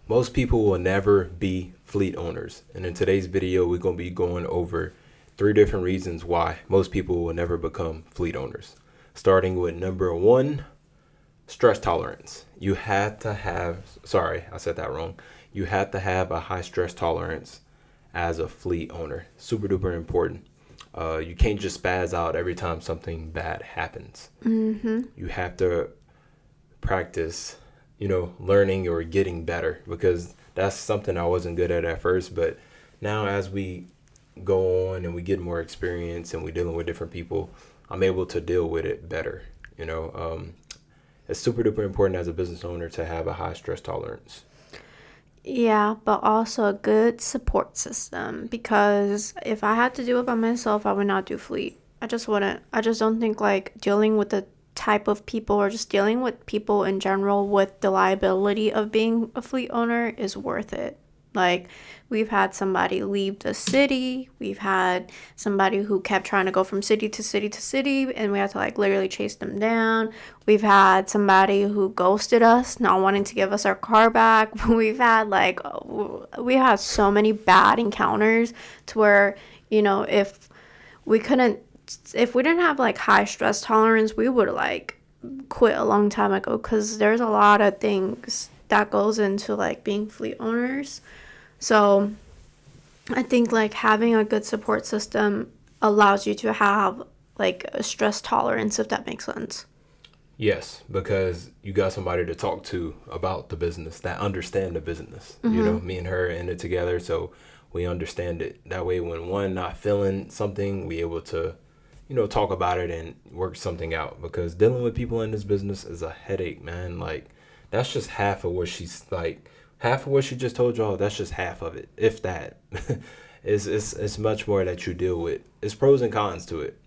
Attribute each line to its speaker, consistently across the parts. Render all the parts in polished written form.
Speaker 1: Most people will never be fleet owners. And in today's video, we're going to be going over 3 different reasons why most people will never become fleet owners. Starting with number 1, stress tolerance. You have to have, sorry, I said that wrong. You have to have a high stress tolerance as a fleet owner. Super duper important. You can't just spaz out every time something bad happens. You have to practice, learning or getting better, because that's something I wasn't good at first. But now as we go on and we get more experience and we're dealing with different people, I'm able to deal with it better. It's super duper important as a business owner to have a high stress tolerance.
Speaker 2: Yeah, but also a good support system, because if I had to do it by myself, I would not do fleet. I just wouldn't. I just don't think like dealing with the type of people or just dealing with people in general with the liability of being a fleet owner is worth it. Like, we've had somebody leave the city. We've had somebody who kept trying to go from city to city to city, and we had to like literally chase them down. We've had somebody who ghosted us, not wanting to give us our car back. We had so many bad encounters to where, if we couldn't, if we didn't have like high stress tolerance, we would like quit a long time ago, because there's a lot of things that goes into like being fleet owners. So I think like having a good support system allows you to have like a stress tolerance, if that makes sense.
Speaker 1: Yes, because you got somebody to talk to about the business that understand the business. Me and her in it together, so we understand it. That way, when one not feeling something, we able to, talk about it and work something out. Because dealing with people in this business is a headache, man. Like, that's just half of what half of what she just told y'all. That's just half of it, if that. It's much more that you deal with. It's pros and cons to it.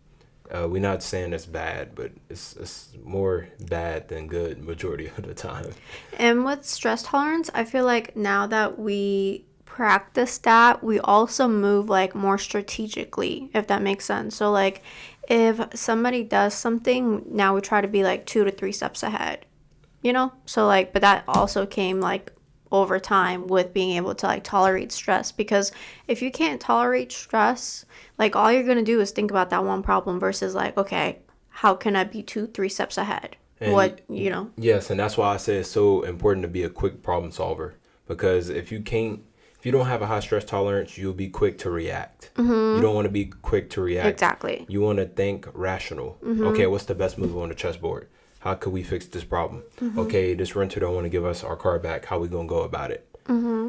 Speaker 1: We're not saying it's bad, but it's more bad than good majority of the time.
Speaker 2: And with stress tolerance, I feel like now that we practice that, we also move like more strategically, if that makes sense. So like if somebody does something, now we try to be like 2 to 3 steps ahead, So like, but that also came like over time with being able to like tolerate stress, because if you can't tolerate stress, like all you're going to do is think about that one problem versus like, okay, how can I be 2 3 steps ahead?
Speaker 1: And yes, and that's why I say it's so important to be a quick problem solver. Because if you don't have a high stress tolerance, you'll be quick to react. You don't want to be quick to react.
Speaker 2: Exactly.
Speaker 1: You want to think rational. Okay, what's the best move on the chessboard? How could we fix this problem? Okay, this renter don't want to give us our car back. How we gonna go about it?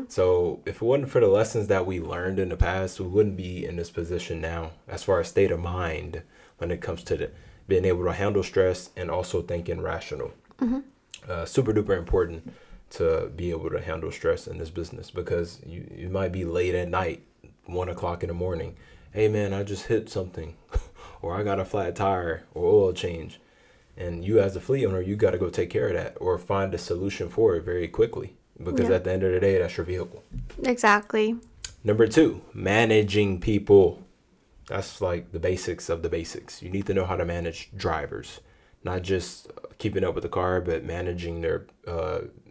Speaker 1: So if it wasn't for the lessons that we learned in the past, we wouldn't be in this position now, as far as state of mind when it comes to being able to handle stress and also thinking rational. Super duper important to be able to handle stress in this business, because you might be late at night, 1 o'clock in the morning. Hey man, I just hit something, or I got a flat tire or oil change. And you as a fleet owner, you got to go take care of that or find a solution for it very quickly, because at the end of the day, that's your vehicle.
Speaker 2: Exactly.
Speaker 1: Number 2, managing people. That's like the basics of the basics. You need to know how to manage drivers, not just keeping up with the car, but managing their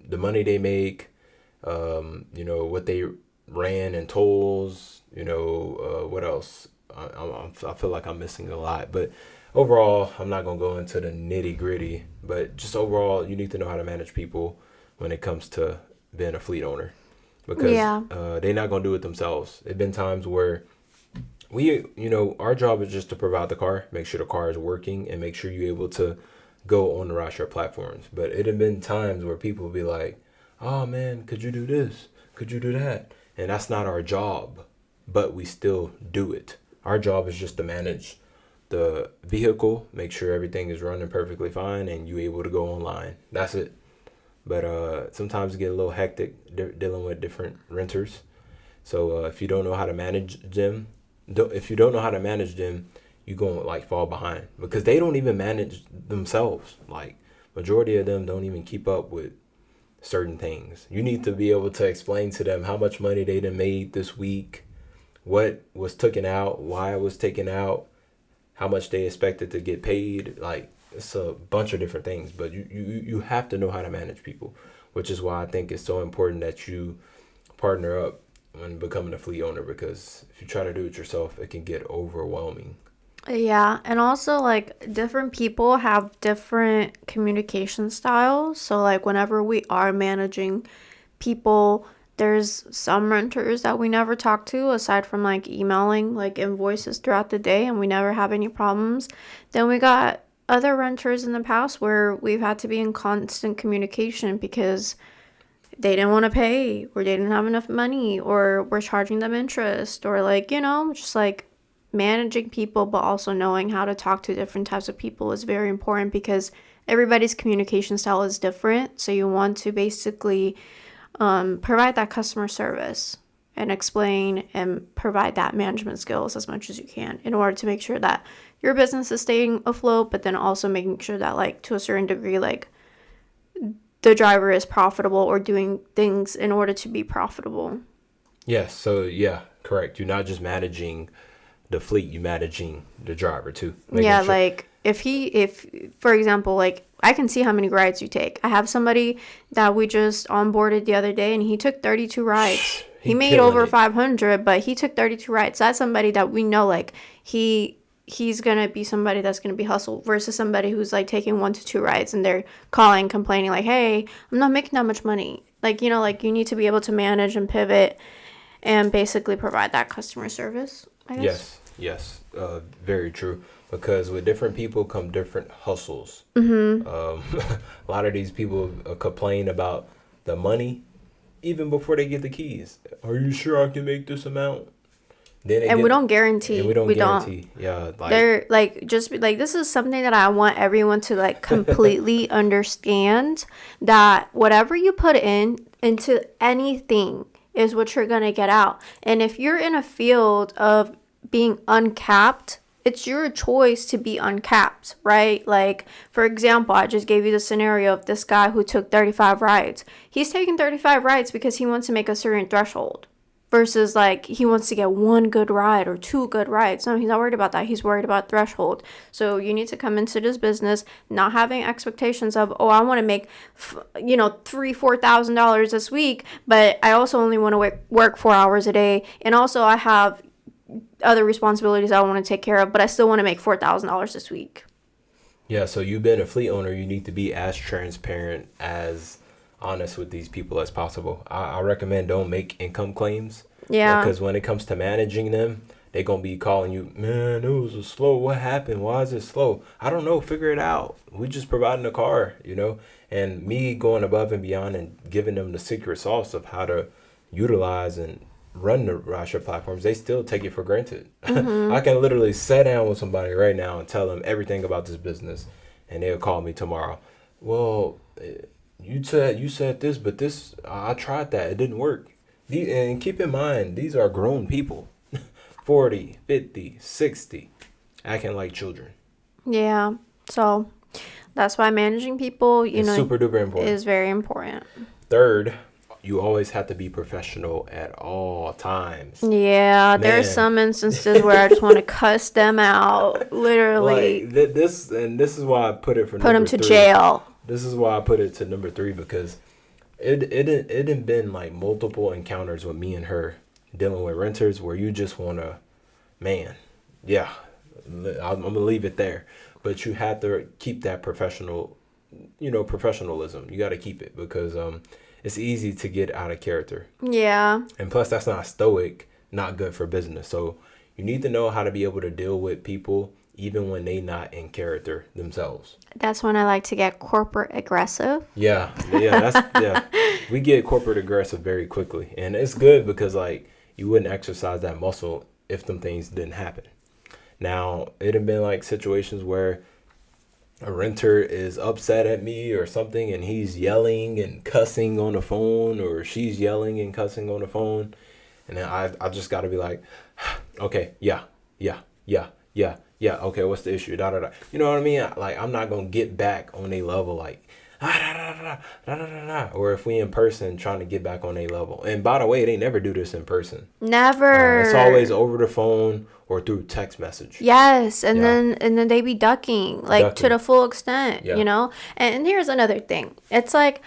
Speaker 1: the money they make, what they ran in tolls, what else? I feel like I'm missing a lot, but overall, I'm not going to go into the nitty gritty, but just overall, you need to know how to manage people when it comes to being a fleet owner, because they're not going to do it themselves. There've been times where our job is just to provide the car, make sure the car is working, and make sure you're able to go on the rideshare platforms. But it have been times where people will be like, oh man, could you do this? Could you do that? And that's not our job, but we still do it. Our job is just to manage the vehicle, make sure everything is running perfectly fine, and you able to go online. That's it. But sometimes it get a little hectic dealing with different renters. So if you don't know how to manage them, you gonna like fall behind, because they don't even manage themselves. Like, majority of them don't even keep up with certain things. You need to be able to explain to them how much money they done made this week, what was taken out, why it was taken out, how much they expected to get paid. Like, it's a bunch of different things, but you have to know how to manage people. which is why I think it's so important that you partner up when becoming a fleet owner, because if you try to do it yourself, it can get overwhelming.
Speaker 2: Yeah, and also like different people have different communication styles. So like whenever we are managing people, there's some renters that we never talk to aside from like emailing like invoices throughout the day and we never have any problems. Then we got other renters in the past where we've had to be in constant communication because they didn't want to pay or they didn't have enough money or we're charging them interest or like, just like managing people, but also knowing how to talk to different types of people is very important because everybody's communication style is different. So you want to basically provide that customer service and explain and provide that management skills as much as you can in order to make sure that your business is staying afloat, but then also making sure that like to a certain degree, like the driver is profitable or doing things in order to be profitable.
Speaker 1: Yes. So yeah, correct. You're not just managing the fleet, you're managing the driver too.
Speaker 2: Yeah, sure. Like if for example, like I can see how many rides you take. I have somebody that we just onboarded the other day and he took 32 rides. He made over 500, but he took 32 rides. That's somebody that we know like he's going to be somebody that's going to be hustled versus somebody who's like taking 1 to 2 rides and they're calling, complaining like, hey, I'm not making that much money. Like, like you need to be able to manage and pivot and basically provide that customer service, I guess.
Speaker 1: Yes. Very true. Because with different people come different hustles.
Speaker 2: Mm-hmm.
Speaker 1: A lot of these people complain about the money even before they get the keys. Are you sure I can make this amount?
Speaker 2: And we don't guarantee.
Speaker 1: And we don't guarantee. Yeah,
Speaker 2: they're like just like this is something that I want everyone to like completely understand that whatever you put into anything is what you're gonna get out. And if you're in a field of being uncapped, it's your choice to be uncapped, right? Like, for example, I just gave you the scenario of this guy who took 35 rides. He's taking 35 rides because he wants to make a certain threshold versus like he wants to get 1 good ride or 2 good rides. No, he's not worried about that. He's worried about threshold. So you need to come into this business not having expectations of, oh, I want to make, $3,000-$4,000 this week, but I also only want to work 4 hours a day. And also I have other responsibilities I want to take care of, but I still want to make $4,000 this week.
Speaker 1: Yeah, so you've been a fleet owner, you need to be as transparent, as honest with these people as possible. I recommend don't make income claims.
Speaker 2: Yeah.
Speaker 1: Because when it comes to managing them, they're going to be calling you, man, it was a slow. What happened? Why is it slow? I don't know. Figure it out. We just providing a car, and me going above and beyond and giving them the secret sauce of how to utilize and run the Rideshare platforms, they still take it for granted. Mm-hmm. I can literally sit down with somebody right now and tell them everything about this business, and they'll call me tomorrow. Well, you said this, but this I tried that, it didn't work. And keep in mind, these are grown people, 40, 50, 60, acting like children.
Speaker 2: Yeah, so that's why managing people,
Speaker 1: it's super duper important.
Speaker 2: Is very important.
Speaker 1: Third, you always have to be professional at all times.
Speaker 2: Yeah, man. There's some instances where I just want to cuss them out, literally.
Speaker 1: Like this is why I put it for
Speaker 2: put them to 3. Jail.
Speaker 1: This is why I put it to number 3, because it had been like multiple encounters with me and her dealing with renters where you just want to, man, yeah, I'm gonna leave it there. But you have to keep that professionalism. You got to keep it because it's easy to get out of character.
Speaker 2: Yeah.
Speaker 1: And plus, that's not stoic, not good for business. So you need to know how to be able to deal with people even when they not in character themselves.
Speaker 2: That's when I like to get corporate aggressive.
Speaker 1: Yeah. We get corporate aggressive very quickly. And it's good because, like, you wouldn't exercise that muscle if them things didn't happen. Now, it had been, like, situations where a renter is upset at me or something and he's yelling and cussing on the phone, or she's yelling and cussing on the phone, and then I just got to be like, okay, yeah, okay, what's the issue, da da da, you know what I mean? Like, I'm not gonna get back on a level like or if we in person trying to get back on a level. And by the way, they never do this in person.
Speaker 2: Never.
Speaker 1: It's always over the phone or through text message.
Speaker 2: Yes, and then they be ducking to the full extent, And here's another thing. It's like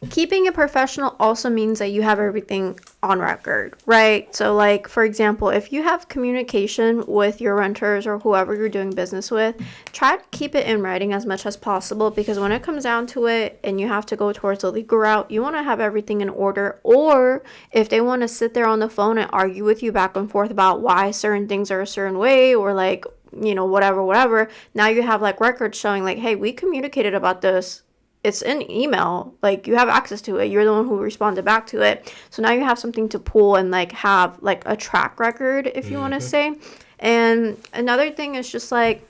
Speaker 2: keeping it professional also means that you have everything on record, right? So, like, for example, if you have communication with your renters or whoever you're doing business with, try to keep it in writing as much as possible, because when it comes down to it and you have to go towards the legal route, you want to have everything in order. Or if they want to sit there on the phone and argue with you back and forth about why certain things are a certain way, or like, whatever, now you have like records showing like, hey, we communicated about this. It's in email, like you have access to it, you're the one who responded back to it, so now you have something to pull and like have like a track record, if you want to say. And another thing is just like,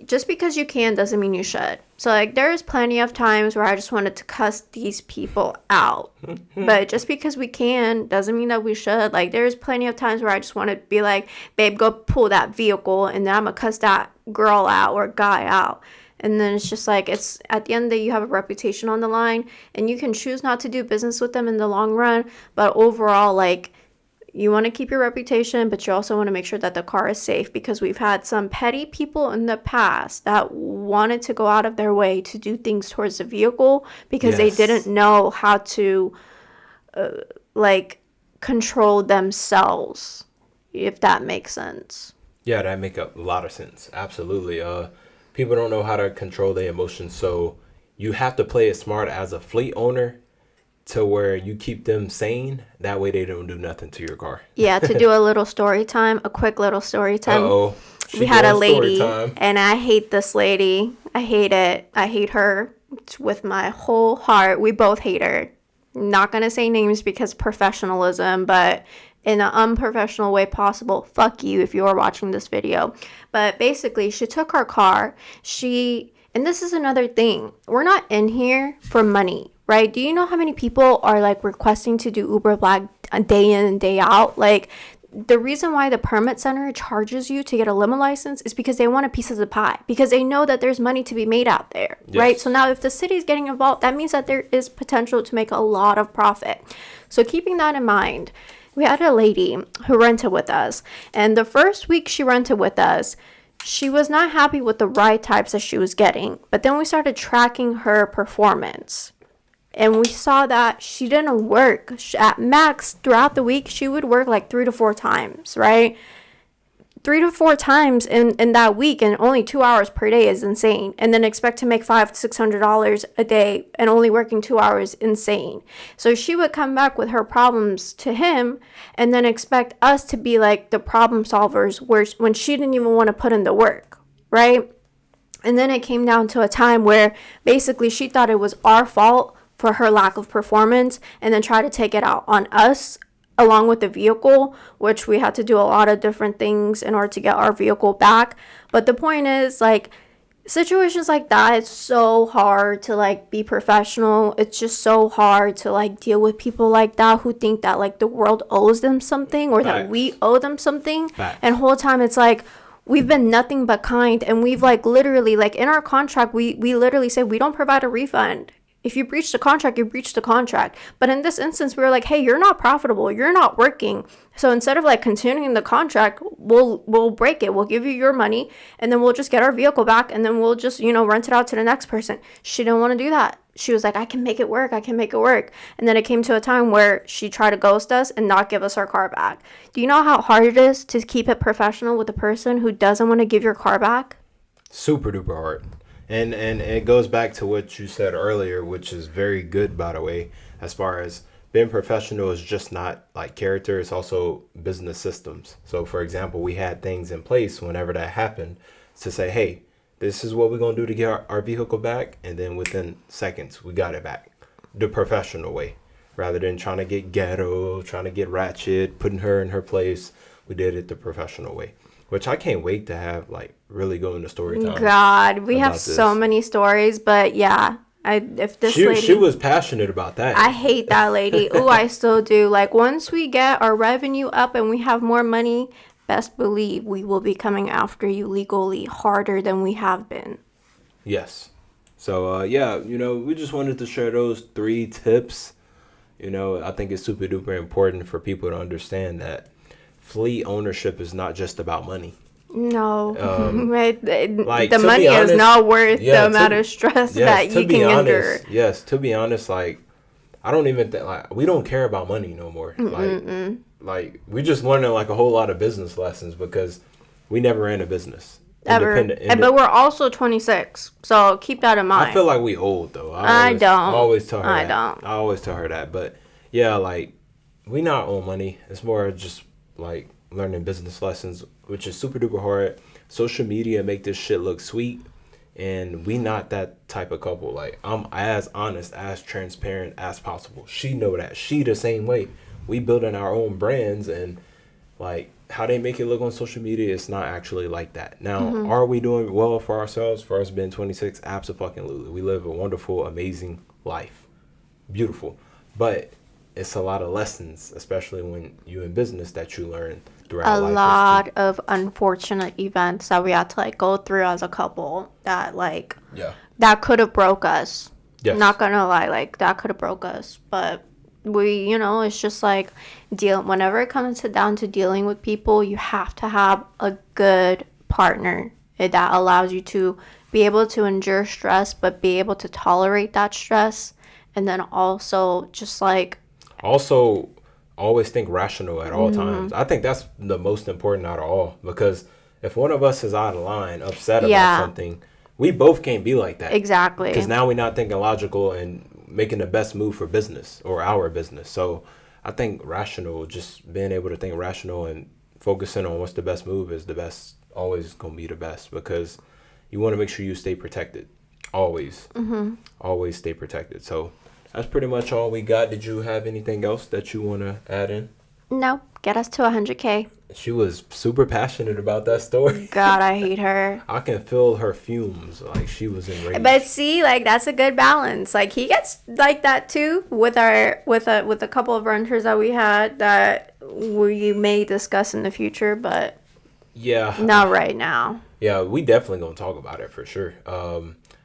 Speaker 2: just because you can doesn't mean you should. So like there's plenty of times where I just wanted to cuss these people out, but just because we can doesn't mean that we should. Like there's plenty of times where I just want to be like, babe, go pull that vehicle, and then I'm gonna cuss that girl out or guy out. And then it's just like, it's at the end of the day, you have a reputation on the line, and you can choose not to do business with them in the long run. But overall, like, you want to keep your reputation, but you also want to make sure that the car is safe, because we've had some petty people in the past that wanted to go out of their way to do things towards the vehicle because they didn't know how to, like, control themselves, if that makes sense.
Speaker 1: Yeah, that make a lot of sense. Absolutely. People don't know how to control their emotions, so you have to play it smart as a fleet owner to where you keep them sane. That way they don't do nothing to your car.
Speaker 2: Yeah, to do a little story time, a quick little story time.
Speaker 1: Uh-oh.
Speaker 2: We had a lady, and I hate this lady. I hate it. I hate her with my whole heart. We both hate her. Not going to say names because professionalism, but in an unprofessional way possible. Fuck you if you are watching this video. But basically, she took our car. And this is another thing. We're not in here for money, right? Do you know how many people are like requesting to do Uber Black day in and day out? Like, the reason why the permit center charges you to get a limo license is because they want a piece of the pie, because they know that there's money to be made out there, right? So now if the city is getting involved, that means that there is potential to make a lot of profit. So keeping that in mind, we had a lady who rented with us, and the first week she rented with us, she was not happy with the ride types that she was getting. But then we started tracking her performance, and we saw that she didn't work. At max, throughout the week, she would work like 3 to 4 times, right? 3 to 4 times in that week, and only 2 hours per day is insane. And then expect to make $500-$600 a day and only working 2 hours, insane. So she would come back with her problems to him, and then expect us to be like the problem solvers, when she didn't even want to put in the work, right? And then it came down to a time where basically she thought it was our fault for her lack of performance, and then try to take it out on us along with the vehicle, which we had to do a lot of different things in order to get our vehicle back. But the point is, like, situations like that, it's so hard to like be professional. It's just so hard to like deal with people like that who think that like the world owes them something, or that we owe them something. And whole time it's like, we've been nothing but kind, and we've like literally, like in our contract, we literally say we don't provide a refund. If you breach the contract, you breach the contract. But in this instance, we were like, hey, you're not profitable. You're not working. So instead of like continuing the contract, we'll break it. We'll give you your money, and then we'll just get our vehicle back, and then we'll just, rent it out to the next person. She didn't want to do that. She was like, I can make it work. I can make it work. And then it came to a time where she tried to ghost us and not give us our car back. Do you know how hard it is to keep it professional with a person who doesn't want to give your car back?
Speaker 1: Super duper hard. And it goes back to what you said earlier, which is very good, by the way, as far as being professional is just not like character. It's also business systems. So, for example, we had things in place whenever that happened to say, hey, this is what we're going to do to get our vehicle back. And then within seconds, we got it back the professional way, rather than trying to get ghetto, trying to get ratchet, putting her in her place. We did it the professional way, which I can't wait to have like really go into story time.
Speaker 2: God, we have so many stories, but yeah,
Speaker 1: she was passionate about that.
Speaker 2: I hate that lady. Oh, I still do. Like, once we get our revenue up and we have more money, best believe we will be coming after you legally harder than we have been.
Speaker 1: Yes. So we just wanted to share those 3 tips. I think it's super duper important for people to understand that fleet ownership is not just about money.
Speaker 2: No,
Speaker 1: Like,
Speaker 2: the
Speaker 1: to be
Speaker 2: money is
Speaker 1: honest,
Speaker 2: not worth
Speaker 1: yeah,
Speaker 2: the amount of stress that
Speaker 1: yes, to
Speaker 2: you
Speaker 1: be
Speaker 2: can endure.
Speaker 1: honest, yes, to be honest, like, I don't even think, like, we don't care about money no more. Like we just learning like a whole lot of business lessons because we never ran a business.
Speaker 2: Ever.
Speaker 1: Independent.
Speaker 2: But we're also 26, so keep that in
Speaker 1: I feel
Speaker 2: mind.
Speaker 1: like we old though.
Speaker 2: I
Speaker 1: I
Speaker 2: don't.
Speaker 1: always tell her
Speaker 2: I
Speaker 1: that.
Speaker 2: don't.
Speaker 1: I always tell her that. But yeah, like we not owe money. It's more just like learning business lessons, which is super duper hard. Social media make this shit look sweet, and we not that type of couple. Like I'm as honest, as transparent as possible. She know that. She the same way. We building our own brands, and like how they make it look on social media, it's not actually like that. Now, are we doing well for ourselves for us being 26? Absolutely. We live a wonderful, amazing life. Beautiful. But it's a lot of lessons, especially when you in business, that you learn
Speaker 2: A
Speaker 1: throughout life.
Speaker 2: lot of unfortunate events that we had to like go through as a couple that like
Speaker 1: Yeah.
Speaker 2: that could have broke us.
Speaker 1: Yes.
Speaker 2: Not gonna lie, like that could have broke us. But we, it's just like whenever it comes down to dealing with people, you have to have a good partner that allows you to be able to endure stress, but be able to tolerate that stress. And then also just like,
Speaker 1: Also, always think rational at all times. I think that's the most important out of all because if one of us is out of line, upset about
Speaker 2: yeah,
Speaker 1: something, we both can't be like that.
Speaker 2: exactly.
Speaker 1: Because now we're not thinking logical and making the best move for business or our business. So I think rational, just being able to think rational and focusing on what's the best move is the best, always going to be the best because you want to make sure you stay protected. Always. Always stay protected. So that's pretty much all we got. Did you have anything else that you want to add in?
Speaker 2: No, get us to 100K.
Speaker 1: She was super passionate about that story.
Speaker 2: God, I hate her.
Speaker 1: I can feel her fumes. Like she was enraged.
Speaker 2: But see, like that's a good balance. Like he gets like that too with a couple of renters that we had that we may discuss in the future, but
Speaker 1: yeah,
Speaker 2: not right now.
Speaker 1: Yeah, we definitely gonna talk about it for sure.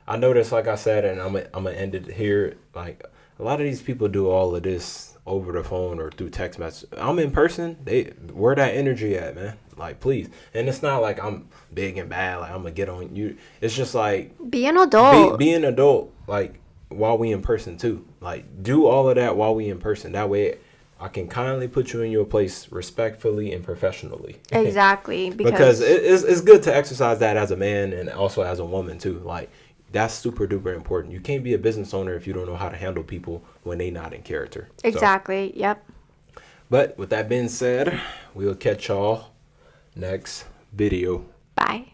Speaker 1: I noticed, like I said, and I'm gonna end it here. Like a lot of these people do all of this over the phone or through text message. I'm in person. Where that energy at, man? Like, please. And it's not like I'm big and bad. Like I'm gonna get on you. It's just like
Speaker 2: Be an adult.
Speaker 1: be an adult. Like while we in person too. Like do all of that while we in person. That way, I can kindly put you in your place respectfully and professionally.
Speaker 2: Exactly.
Speaker 1: Because it's good to exercise that as a man and also as a woman too. Like that's super duper important. You can't be a business owner if you don't know how to handle people when they not in character.
Speaker 2: Exactly.
Speaker 1: So,
Speaker 2: yep.
Speaker 1: but with that being said, we'll catch y'all next video.
Speaker 2: Bye.